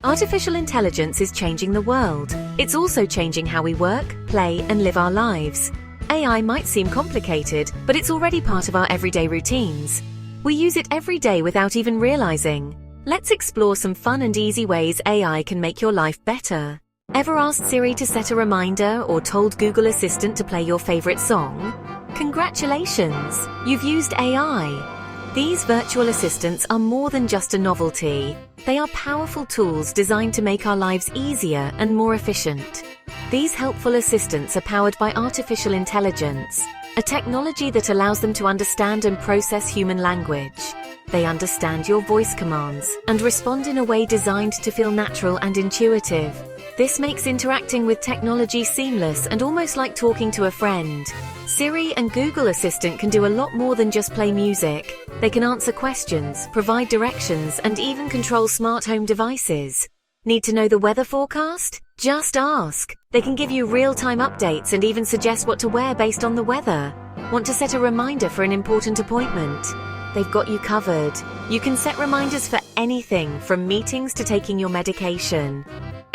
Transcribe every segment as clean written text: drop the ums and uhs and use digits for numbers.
Artificial intelligence is changing the world. It's also changing how we work, play, and live our lives. AI might seem complicated, but it's already part of our everyday routines. We use it every day without even realizing. Let's explore some fun and easy ways AI can make your life better. Ever asked Siri to set a reminder or told Google Assistant to play your favorite song? Congratulations! You've used AI. These virtual assistants are more than just a novelty. They are powerful tools designed to make our lives easier and more efficient. These helpful assistants are powered by artificial intelligence, a technology that allows them to understand and process human language. They understand your voice commands and respond in a way designed to feel natural and intuitive. This makes interacting with technology seamless and almost like talking to a friend. Siri and Google Assistant can do a lot more than just play music. They can answer questions, provide directions, and even control smart home devices. Need to know the weather forecast? Just ask. They can give you real-time updates and even suggest what to wear based on the weather. Want to set a reminder for an important appointment? They've got you covered. You can set reminders for anything from meetings to taking your medication.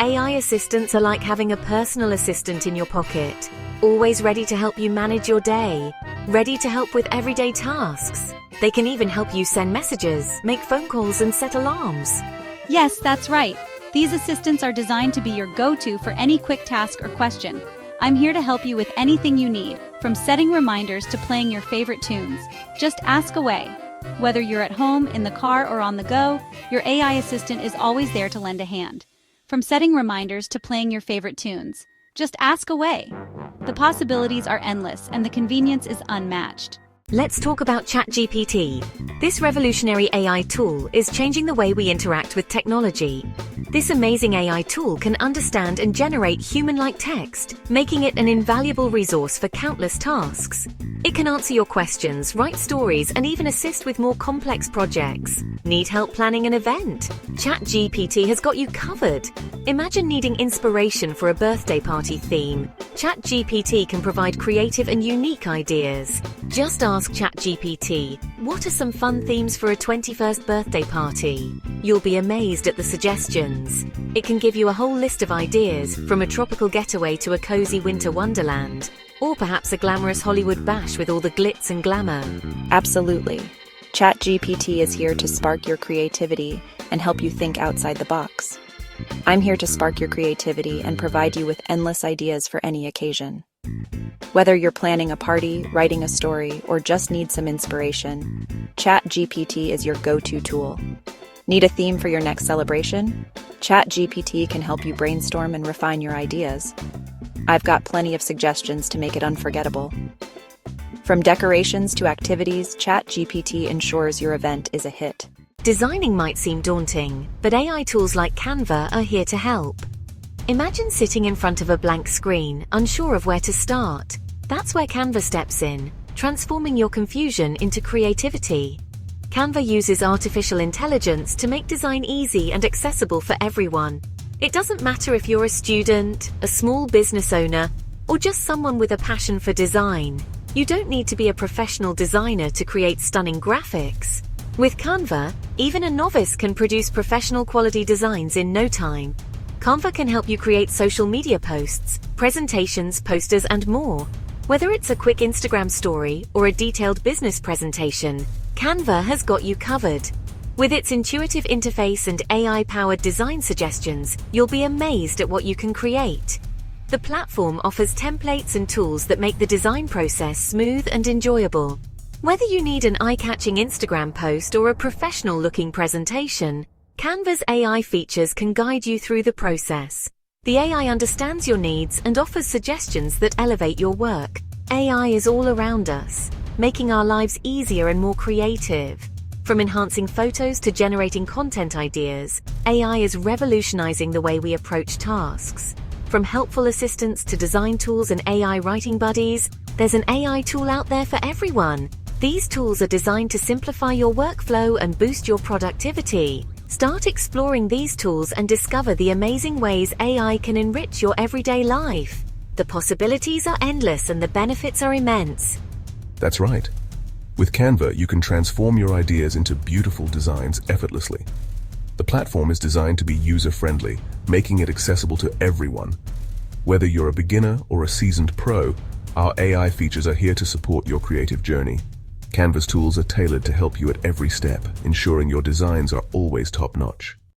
AI assistants are like having a personal assistant in your pocket, always ready to help you manage your day, ready to help with everyday tasks. They can even help you send messages, make phone calls, and set alarms. Yes, that's right. These assistants are designed to be your go-to for any quick task or question. I'm here to help you with anything you need, from setting reminders to playing your favorite tunes. Just ask away. Whether you're at home, in the car, or on the go, your AI assistant is always there to lend a hand. From setting reminders to playing your favorite tunes, just ask away. The possibilities are endless and the convenience is unmatched. Let's talk about ChatGPT. This revolutionary AI tool is changing the way we interact with technology. This amazing AI tool can understand and generate human-like text, making it an invaluable resource for countless tasks. It can answer your questions, write stories, and even assist with more complex projects. Need help planning an event? ChatGPT has got you covered. Imagine needing inspiration for a birthday party theme. ChatGPT can provide creative and unique ideas. Just ask ChatGPT, what are some fun themes for a 21st birthday party? You'll be amazed at the suggestions. It can give you a whole list of ideas, from a tropical getaway to a cozy winter wonderland, or perhaps a glamorous Hollywood bash with all the glitz and glamour. Absolutely. ChatGPT is here to spark your creativity and help you think outside the box. I'm here to spark your creativity and provide you with endless ideas for any occasion. Whether you're planning a party, writing a story, or just need some inspiration, ChatGPT is your go-to tool. Need a theme for your next celebration? ChatGPT can help you brainstorm and refine your ideas. I've got plenty of suggestions to make it unforgettable. From decorations to activities, ChatGPT ensures your event is a hit. Designing might seem daunting, but AI tools like Canva are here to help. Imagine sitting in front of a blank screen, unsure of where to start. That's where Canva steps in, transforming your confusion into creativity. Canva uses artificial intelligence to make design easy and accessible for everyone. It doesn't matter if you're a student, a small business owner, or just someone with a passion for design. You don't need to be a professional designer to create stunning graphics. With Canva, even a novice can produce professional quality designs in no time. Canva can help you create social media posts, presentations, posters, and more. Whether it's a quick Instagram story or a detailed business presentation, Canva has got you covered. With its intuitive interface and AI-powered design suggestions, you'll be amazed at what you can create. The platform offers templates and tools that make the design process smooth and enjoyable. Whether you need an eye-catching Instagram post or a professional-looking presentation, Canva's AI features can guide you through the process. The AI understands your needs and offers suggestions that elevate your work. AI is all around us, making our lives easier and more creative. From enhancing photos to generating content ideas, AI is revolutionizing the way we approach tasks. From helpful assistants to design tools and AI writing buddies, there's an AI tool out there for everyone. These tools are designed to simplify your workflow and boost your productivity. Start exploring these tools and discover the amazing ways AI can enrich your everyday life. The possibilities are endless and the benefits are immense. That's right. With Canva, you can transform your ideas into beautiful designs effortlessly. The platform is designed to be user-friendly, making it accessible to everyone. Whether you're a beginner or a seasoned pro, our AI features are here to support your creative journey. Canva's tools are tailored to help you at every step, ensuring your designs are always top-notch.